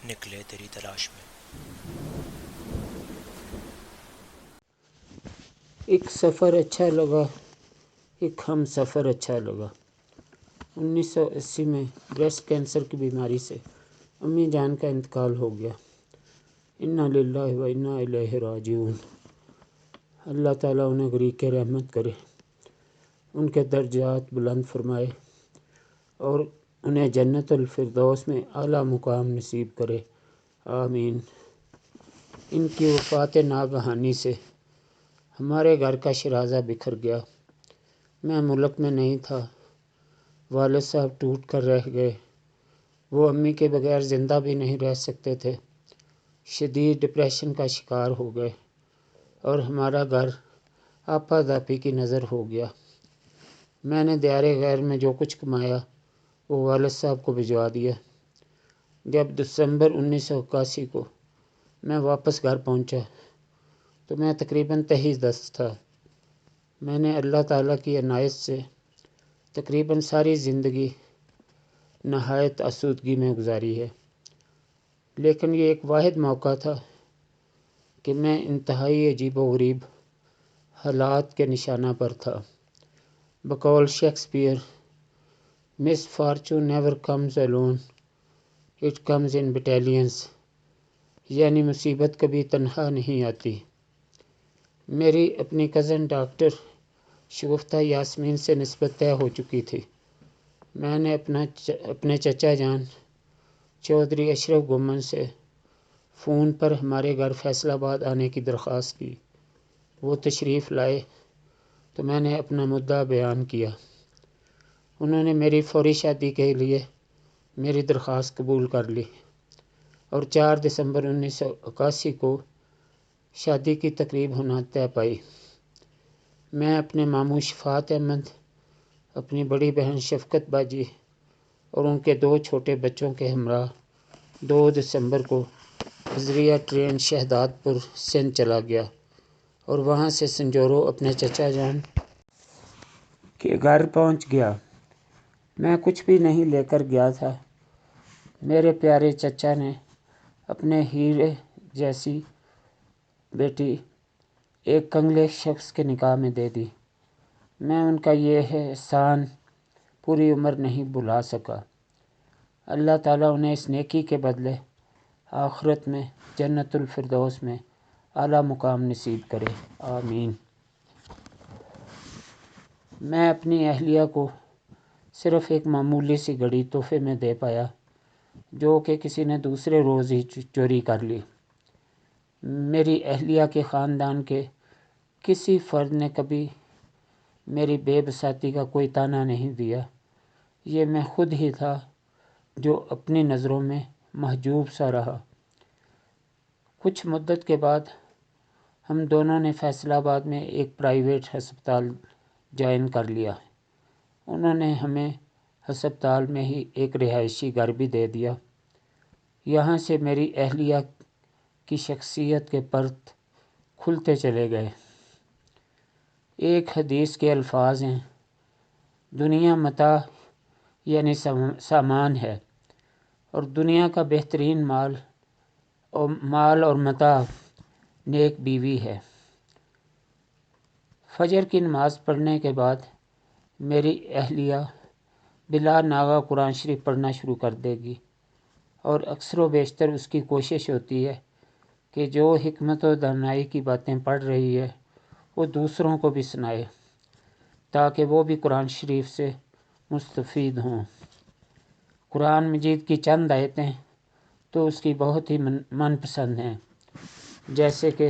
نکلے تیری تلاش میں۔ ایک سفر اچھا لگا، ایک ہم سفر اچھا لگا۔ 1980 میں بریسٹ کینسر کی بیماری سے امی جان کا انتقال ہو گیا۔ انا للہ و انا الیہ راجعون۔ اللہ تعالیٰ انہیں غریق رحمت کرے، ان کے درجات بلند فرمائے اور انہیں جنت الفردوس میں اعلیٰ مقام نصیب کرے، آمین۔ ان کی وفات ناگہانی سے ہمارے گھر کا شیرازہ بکھر گیا۔ میں ملک میں نہیں تھا، والد صاحب ٹوٹ کر رہ گئے، وہ امی کے بغیر زندہ بھی نہیں رہ سکتے تھے، شدید ڈپریشن کا شکار ہو گئے اور ہمارا گھر آپا داپی کی نظر ہو گیا۔ میں نے دیار غیر میں جو کچھ کمایا وہ والد صاحب کو بھجوا دیا۔ جب دسمبر 1981 کو میں واپس گھر پہنچا تو میں تقریباً 23 تھا۔ میں نے اللہ تعالیٰ کی عنایت سے تقریباً ساری زندگی نہایت آسودگی میں گزاری ہے، لیکن یہ ایک واحد موقع تھا کہ میں انتہائی عجیب و غریب حالات کے نشانہ پر تھا۔ بقول Shakespeare, miss fortune never comes alone, it comes in battalions، یعنی مصیبت کبھی تنہا نہیں آتی۔ میری اپنی کزن ڈاکٹر شگفتہ یاسمین سے نسبت طے ہو چکی تھی۔ میں نے اپنے چچا جان چودھری اشرف گومن سے فون پر ہمارے گھر فیصل آباد آنے کی درخواست کی۔ وہ تشریف لائے تو میں نے اپنا مدعا بیان کیا۔ انہوں نے میری فوری شادی کے لیے میری درخواست قبول کر لی اور 4 دسمبر 1981 کو شادی کی تقریب ہونا طے پائی۔ میں اپنے ماموں شفاعت احمد، اپنی بڑی بہن شفقت باجی اور ان کے 2 چھوٹے بچوں کے ہمراہ 2 دسمبر کو بذریعہ ٹرین شہداد پور سندھ چلا گیا اور وہاں سے سنجورو اپنے چچا جان کے گھر پہنچ گیا۔ میں کچھ بھی نہیں لے کر گیا تھا۔ میرے پیارے چچا نے اپنے ہیرے جیسی بیٹی ایک کنگلے شخص کے نکاح میں دے دی۔ میں ان کا یہ احسان پوری عمر نہیں بھلا سکا۔ اللہ تعالیٰ انہیں اس نیکی کے بدلے آخرت میں جنت الفردوس میں اعلیٰ مقام نصیب کرے، آمین۔ میں اپنی اہلیہ کو صرف ایک معمولی سی گھڑی تحفے میں دے پایا جو کہ کسی نے دوسرے روز ہی چوری کر لی۔ میری اہلیہ کے خاندان کے کسی فرد نے کبھی میری بے بساتی کا کوئی تانا نہیں دیا۔ یہ میں خود ہی تھا جو اپنی نظروں میں محجوب سا رہا۔ کچھ مدت کے بعد ہم دونوں نے فیصل آباد میں ایک پرائیویٹ ہسپتال جوائن کر لیا۔ انہوں نے ہمیں ہسپتال میں ہی ایک رہائشی گھر بھی دے دیا۔ یہاں سے میری اہلیہ کی شخصیت کے پرت کھلتے چلے گئے۔ ایک حدیث کے الفاظ ہیں، دنیا متاع یعنی سامان ہے اور دنیا کا بہترین مال اور متاع نیک بیوی ہے۔ فجر کی نماز پڑھنے کے بعد میری اہلیہ بلا ناغہ قرآن شریف پڑھنا شروع کر دے گی اور اکثر و بیشتر اس کی کوشش ہوتی ہے کہ جو حکمت و دانائی کی باتیں پڑھ رہی ہے وہ دوسروں کو بھی سنائے تاکہ وہ بھی قرآن شریف سے مستفید ہوں۔ قرآن مجید کی چند آیتیں تو اس کی بہت ہی من پسند ہیں، جیسے کہ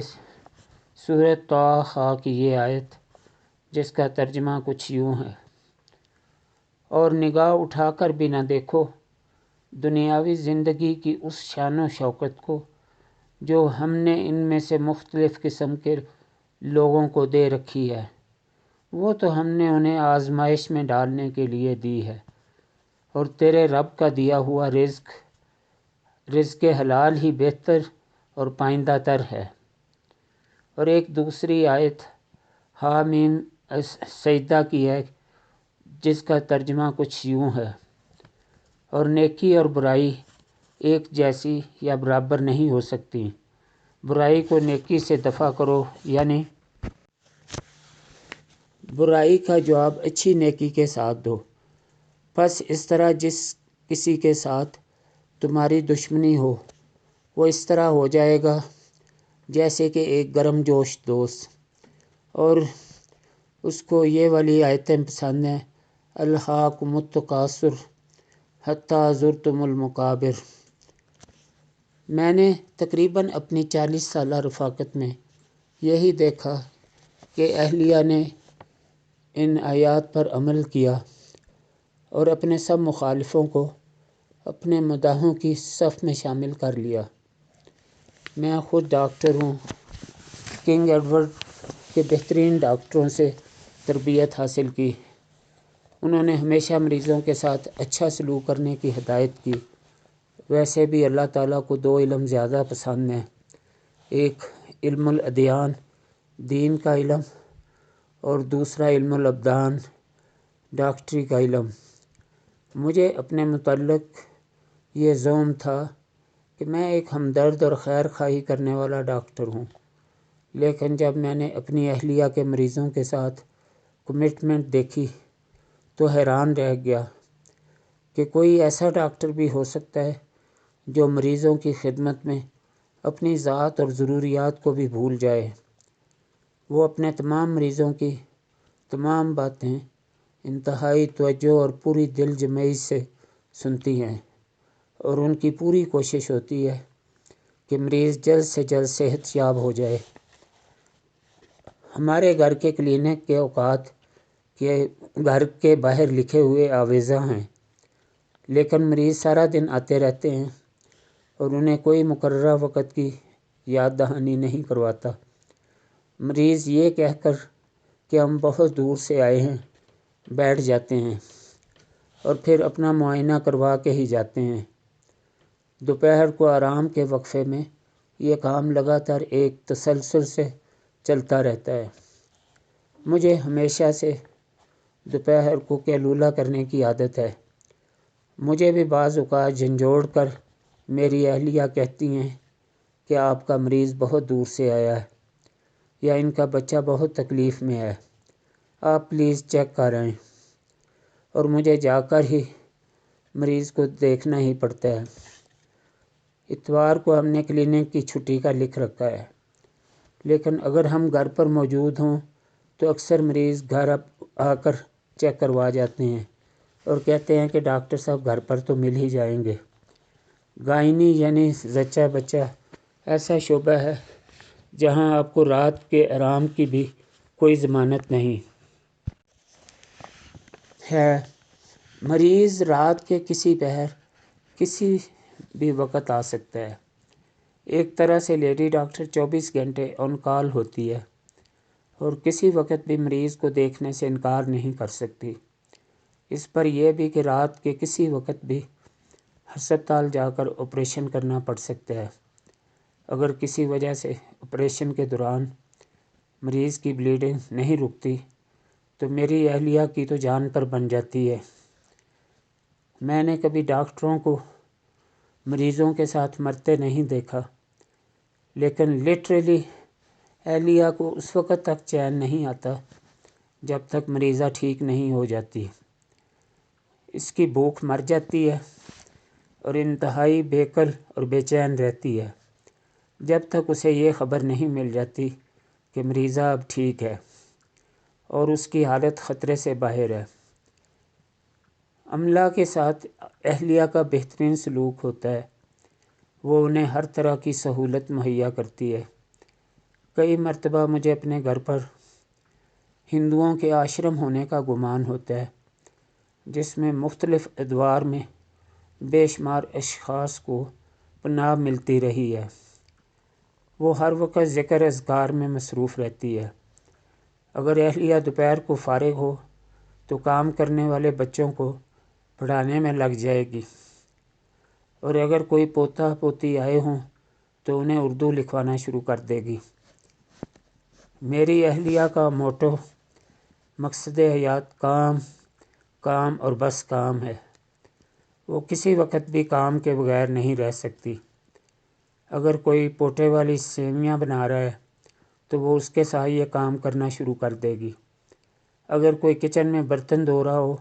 سورۃ طٰہٰ کی یہ آیت جس کا ترجمہ کچھ یوں ہے، اور نگاہ اٹھا کر بھی نہ دیکھو دنیاوی زندگی کی اس شان و شوکت کو جو ہم نے ان میں سے مختلف قسم کے لوگوں کو دے رکھی ہے۔ وہ تو ہم نے انہیں آزمائش میں ڈالنے کے لیے دی ہے، اور تیرے رب کا دیا ہوا رزق حلال ہی بہتر اور پائندہ تر ہے۔ اور ایک دوسری آیت حامیم سجدہ کی ہے جس کا ترجمہ کچھ یوں ہے، اور نیکی اور برائی ایک جیسی یا برابر نہیں ہو سکتی۔ برائی کو نیکی سے دفع کرو، یعنی برائی کا جواب اچھی نیکی کے ساتھ دو۔ پس اس طرح جس کسی کے ساتھ تمہاری دشمنی ہو وہ اس طرح ہو جائے گا جیسے کہ ایک گرم جوش دوست، اور اس کو یہ والی آیتیں پسند ہیں، الہاکم التکاثر حتی زرتم المقابر۔ میں نے تقریباً اپنی 40 سالہ رفاقت میں یہی دیکھا کہ اہلیہ نے ان آیات پر عمل کیا اور اپنے سب مخالفوں کو اپنے مداحوں کی صف میں شامل کر لیا۔ میں خود ڈاکٹر ہوں، کنگ ایڈورڈ کے بہترین ڈاکٹروں سے تربیت حاصل کی۔ انہوں نے ہمیشہ مریضوں کے ساتھ اچھا سلوک کرنے کی ہدایت کی۔ ویسے بھی اللہ تعالیٰ کو 2 علم زیادہ پسند ہیں، ایک علم الادیان دین کا علم اور دوسرا علم الابدان ڈاکٹری کا علم۔ مجھے اپنے متعلق یہ زعم تھا کہ میں ایک ہمدرد اور خیر خواہی کرنے والا ڈاکٹر ہوں، لیکن جب میں نے اپنی اہلیہ کے مریضوں کے ساتھ کمٹمنٹ دیکھی تو حیران رہ گیا کہ کوئی ایسا ڈاکٹر بھی ہو سکتا ہے جو مریضوں کی خدمت میں اپنی ذات اور ضروریات کو بھی بھول جائے۔ وہ اپنے تمام مریضوں کی تمام باتیں انتہائی توجہ اور پوری دل جمعی سے سنتی ہیں، اور ان کی پوری کوشش ہوتی ہے کہ مریض جلد سے جلد صحت یاب ہو جائے۔ ہمارے گھر کے کلینک کے اوقات کے گھر کے باہر لکھے ہوئے آویزاں ہیں، لیکن مریض سارا دن آتے رہتے ہیں اور انہیں کوئی مقررہ وقت کی یاد دہانی نہیں کرواتا۔ مریض یہ کہہ کر کہ ہم بہت دور سے آئے ہیں بیٹھ جاتے ہیں اور پھر اپنا معائنہ کروا کے ہی جاتے ہیں۔ دوپہر کو آرام کے وقفے میں یہ کام لگاتار ایک تسلسل سے چلتا رہتا ہے۔ مجھے ہمیشہ سے دوپہر کو قیلولہ کرنے کی عادت ہے۔ مجھے بھی بعض اوقات جھنجھوڑ کر میری اہلیہ کہتی ہیں کہ آپ کا مریض بہت دور سے آیا ہے یا ان کا بچہ بہت تکلیف میں ہے، آپ پلیز چیک کر آئیں، اور مجھے جا کر ہی مریض کو دیکھنا ہی پڑتا ہے۔ اتوار کو ہم نے کلینک کی چھٹی کا لکھ رکھا ہے، لیکن اگر ہم گھر پر موجود ہوں تو اکثر مریض گھر آ کر چیک کروا جاتے ہیں اور کہتے ہیں کہ ڈاکٹر صاحب گھر پر تو مل ہی جائیں گے۔ گائنی یعنی زچہ بچہ ایسا شعبہ ہے جہاں آپ کو رات کے آرام کی بھی کوئی ضمانت نہیں ہے۔ مریض رات کے کسی پہر کسی بھی وقت آ سکتا ہے۔ ایک طرح سے لیڈی ڈاکٹر 24 گھنٹے آن کال ہوتی ہے اور کسی وقت بھی مریض کو دیکھنے سے انکار نہیں کر سکتی۔ اس پر یہ بھی کہ رات کے کسی وقت بھی ہسپتال جا کر آپریشن کرنا پڑ سکتا ہے۔ اگر کسی وجہ سے آپریشن کے دوران مریض کی بلیڈنگ نہیں رکتی تو میری اہلیہ کی تو جان پر بن جاتی ہے۔ میں نے کبھی ڈاکٹروں کو مریضوں کے ساتھ مرتے نہیں دیکھا، لیکن لٹرلی اہلیہ کو اس وقت تک چین نہیں آتا جب تک مریضہ ٹھیک نہیں ہو جاتی۔ اس کی بھوک مر جاتی ہے اور انتہائی بےکل اور بے چین رہتی ہے جب تک اسے یہ خبر نہیں مل جاتی کہ مریضہ اب ٹھیک ہے اور اس کی حالت خطرے سے باہر ہے۔ عملہ کے ساتھ اہلیہ کا بہترین سلوک ہوتا ہے، وہ انہیں ہر طرح کی سہولت مہیا کرتی ہے۔ کئی مرتبہ مجھے اپنے گھر پر ہندوؤں کے آشرم ہونے کا گمان ہوتا ہے جس میں مختلف ادوار میں بے شمار اشخاص کو پناہ ملتی رہی ہے۔ وہ ہر وقت ذکر اذکار میں مصروف رہتی ہے۔ اگر اہلیہ دوپہر کو فارغ ہو تو کام کرنے والے بچوں کو پڑھانے میں لگ جائے گی، اور اگر کوئی پوتا پوتی آئے ہوں تو انہیں اردو لکھوانا شروع کر دے گی۔ میری اہلیہ کا موٹو مقصد حیات کام، کام اور بس کام ہے۔ وہ کسی وقت بھی کام کے بغیر نہیں رہ سکتی۔ اگر کوئی پوٹے والی سیویاں بنا رہا ہے تو وہ اس کے ساتھ یہ کام کرنا شروع کر دے گی۔ اگر کوئی کچن میں برتن دھو رہا ہو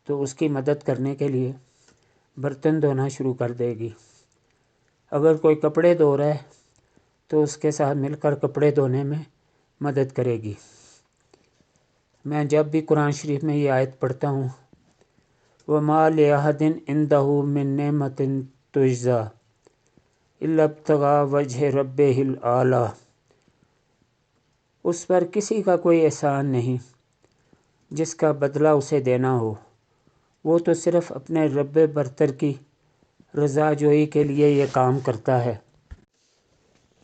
تو اس کی مدد کرنے کے لیے برتن دھونا شروع کر دے گی۔ اگر کوئی کپڑے دھو رہا ہے تو اس کے ساتھ مل کر کپڑے دھونے میں مدد کرے گی۔ میں جب بھی قرآن شریف میں یہ آیت پڑھتا ہوں وَمَا لِأَحَدٍ عِندَهُ مِن نِعْمَةٍ تُجْزَىٰ إِلَّا ابْتِغَاءَ وَجْهِ رَبِّهِ الْأَعْلَىٰ، اس پر کسی کا کوئی احسان نہیں جس کا بدلہ اسے دینا ہو، وہ تو صرف اپنے رب برتر کی رضا جوئی کے لیے یہ کام کرتا ہے۔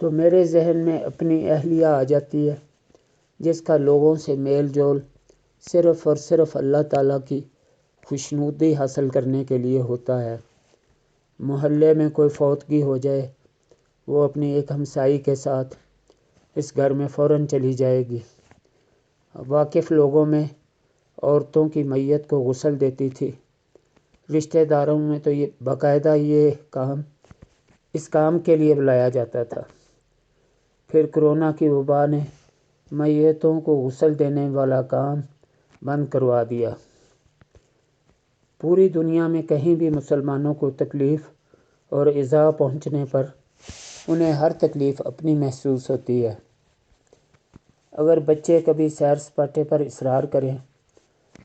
تو میرے ذہن میں اپنی اہلیہ آ جاتی ہے جس کا لوگوں سے میل جول صرف اور صرف اللہ تعالیٰ کی خوشنودی حاصل کرنے کے لیے ہوتا ہے۔ محلے میں کوئی فوتگی ہو جائے وہ اپنی ایک ہمسائی کے ساتھ اس گھر میں فوراً چلی جائے گی۔ واقف لوگوں میں عورتوں کی میت کو غسل دیتی تھی، رشتہ داروں میں تو یہ باقاعدہ اس کام کے لیے بلایا جاتا تھا۔ پھر کرونا کی وبا نے میتوں کو غسل دینے والا کام بند کروا دیا۔ پوری دنیا میں کہیں بھی مسلمانوں کو تکلیف اور ایذا پہنچنے پر انہیں ہر تکلیف اپنی محسوس ہوتی ہے۔ اگر بچے کبھی سیر سپاٹے پر اصرار کریں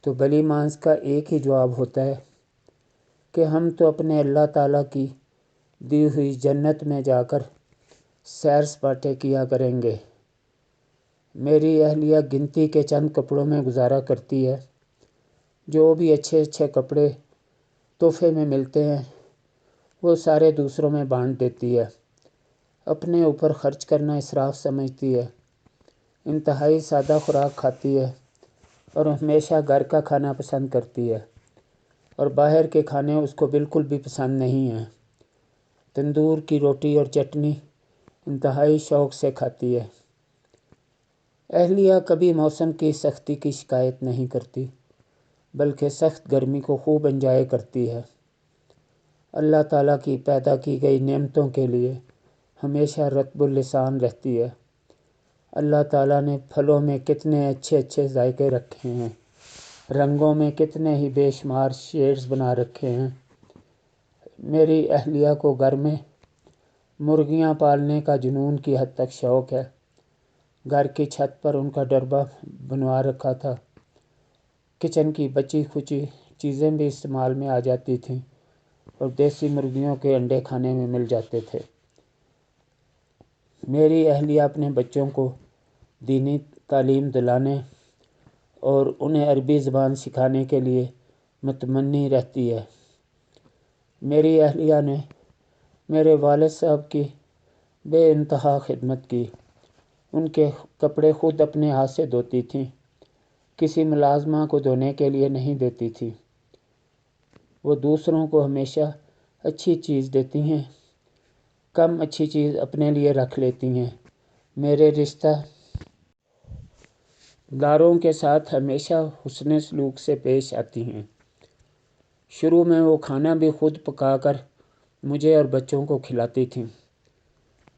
تو بلی مانس کا ایک ہی جواب ہوتا ہے کہ ہم تو اپنے اللہ تعالیٰ کی دی ہوئی جنت میں جا کر سیر سپاٹے کیا کریں گے۔ میری اہلیہ گنتی کے چند کپڑوں میں گزارا کرتی ہے۔ جو بھی اچھے اچھے کپڑے تحفے میں ملتے ہیں وہ سارے دوسروں میں بانٹ دیتی ہے۔ اپنے اوپر خرچ کرنا اسراف سمجھتی ہے۔ انتہائی سادہ خوراک کھاتی ہے اور ہمیشہ گھر کا کھانا پسند کرتی ہے، اور باہر کے کھانے اس کو بالکل بھی پسند نہیں ہیں۔ تندور کی روٹی اور چٹنی انتہائی شوق سے کھاتی ہے۔ اہلیہ کبھی موسم کی سختی کی شکایت نہیں کرتی بلکہ سخت گرمی کو خوب انجوائے کرتی ہے۔ اللہ تعالیٰ کی پیدا کی گئی نعمتوں کے لیے ہمیشہ رطب اللسان رہتی ہے۔ اللہ تعالیٰ نے پھلوں میں کتنے اچھے اچھے ذائقے رکھے ہیں، رنگوں میں کتنے ہی بے شمار شیڈز بنا رکھے ہیں۔ میری اہلیہ کو گھر میں مرغیاں پالنے کا جنون کی حد تک شوق ہے۔ گھر کی چھت پر ان کا ڈربہ بنوا رکھا تھا۔ کچن کی بچی کھچی چیزیں بھی استعمال میں آ جاتی تھیں اور دیسی مرغیوں کے انڈے کھانے میں مل جاتے تھے۔ میری اہلیہ اپنے بچوں کو دینی تعلیم دلانے اور انہیں عربی زبان سکھانے کے لیے متمنی رہتی ہے۔ میری اہلیہ نے میرے والد صاحب کی بے انتہا خدمت کی۔ ان کے کپڑے خود اپنے ہاتھ سے دھوتی تھیں، کسی ملازمہ کو دھونے کے لیے نہیں دیتی تھی۔ وہ دوسروں کو ہمیشہ اچھی چیز دیتی ہیں، کم اچھی چیز اپنے لیے رکھ لیتی ہیں۔ میرے رشتہ داروں کے ساتھ ہمیشہ حسن سلوک سے پیش آتی ہیں۔ شروع میں وہ کھانا بھی خود پکا کر مجھے اور بچوں کو کھلاتی تھیں۔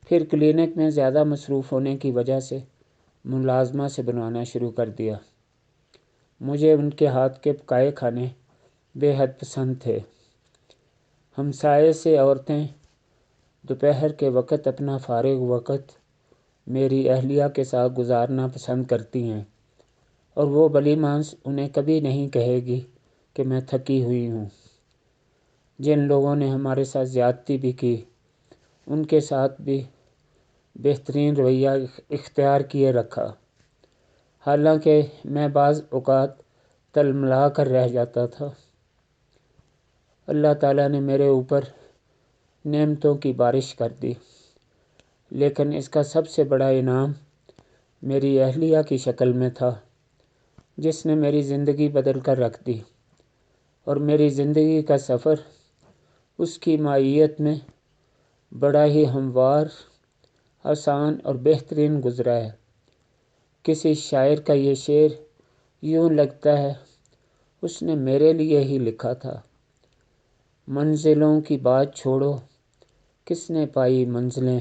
پھر کلینک میں زیادہ مصروف ہونے کی وجہ سے ملازمہ سے بنوانا شروع کر دیا۔ مجھے ان کے ہاتھ کے پکائے کھانے بے حد پسند تھے۔ ہمسائے سے عورتیں دوپہر کے وقت اپنا فارغ وقت میری اہلیہ کے ساتھ گزارنا پسند کرتی ہیں، اور وہ بلی مانس انہیں کبھی نہیں کہے گی کہ میں تھکی ہوئی ہوں۔ جن لوگوں نے ہمارے ساتھ زیادتی بھی کی ان کے ساتھ بھی بہترین رویہ اختیار کیے رکھا، حالانکہ میں بعض اوقات تلملا کر رہ جاتا تھا۔ اللہ تعالیٰ نے میرے اوپر نعمتوں کی بارش کر دی، لیکن اس کا سب سے بڑا انعام میری اہلیہ کی شکل میں تھا، جس نے میری زندگی بدل کر رکھ دی، اور میری زندگی کا سفر اس کی معیت میں بڑا ہی ہموار، آسان اور بہترین گزرا ہے۔ کسی شاعر کا یہ شعر یوں لگتا ہے اس نے میرے لیے ہی لکھا تھا۔ منزلوں کی بات چھوڑو، کس نے پائی منزلیں؟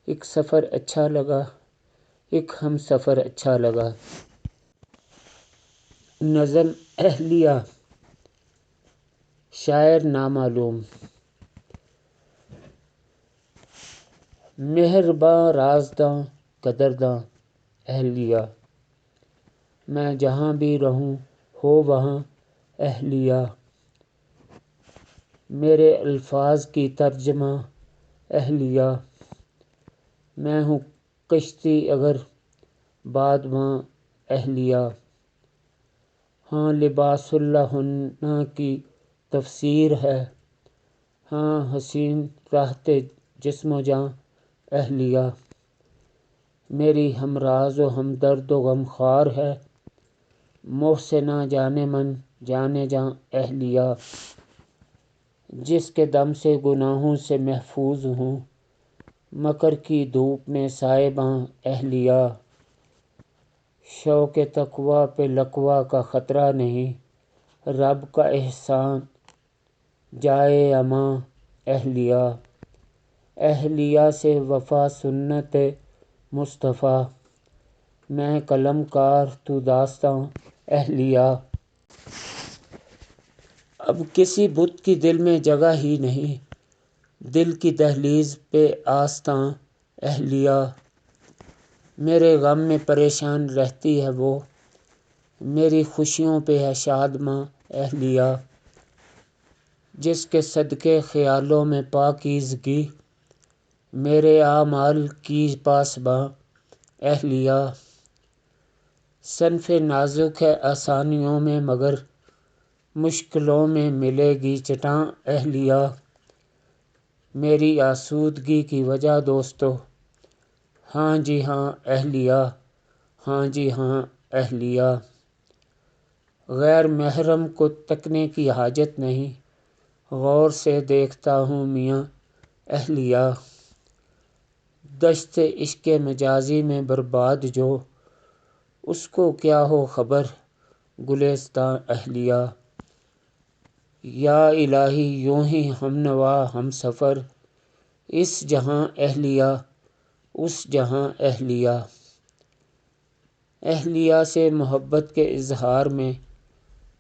ایک سفر اچھا لگا، ایک ہم سفر اچھا لگا۔ نظم اہلیہ، شاعر نامعلوم۔ مہرباں رازداں قدرداں اہلیہ، میں جہاں بھی رہوں ہو وہاں اہلیہ، میرے الفاظ کی ترجمہ اہلیہ، میں ہوں کشتی اگر بادباں اہلیہ، ہاں لباس اللہن کی تفسیر ہے، ہاں حسین راحت جسم و جاں اہلیہ، میری ہمراز و ہمدرد و غمخوار ہے، محسنہ جان من جان جاں اہلیہ، جس کے دم سے گناہوں سے محفوظ ہوں، مکر کی دھوپ میں سائباں اہلیہ، شوق تقویٰ پہ لقوہ کا خطرہ نہیں، رب کا احسان جائے اماں اہلیہ، اہلیہ سے وفا سنت مصطفیٰ، میں قلم کار تو داستاں اہلیہ، اب کسی بت کی دل میں جگہ ہی نہیں، دل کی دہلیز پہ آستاں اہلیہ، میرے غم میں پریشان رہتی ہے وہ، میری خوشیوں پہ ہے شادماں اہلیہ، جس کے صدقے خیالوں میں پاکیزگی، میرے اعمال کی پاسباں اہلیہ، صنف نازک ہے آسانیوں میں مگر مشکلوں میں ملے گی چٹاں اہلیہ، میری آسودگی کی وجہ دوستو، ہاں جی ہاں اہلیہ، ہاں جی ہاں اہلیہ، غیر محرم کو تکنے کی حاجت نہیں، غور سے دیکھتا ہوں میاں اہلیہ، دشت عشق مجازی میں برباد جو، اس کو کیا ہو خبر گلستاں اہلیہ، یا الہی یوں ہی ہم نوا ہم سفر، اس جہاں اہلیہ اس جہاں اہلیہ، اہلیہ سے محبت کے اظہار میں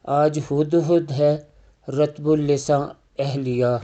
آج ہدہد ہے رطب اللساں اہلیہ۔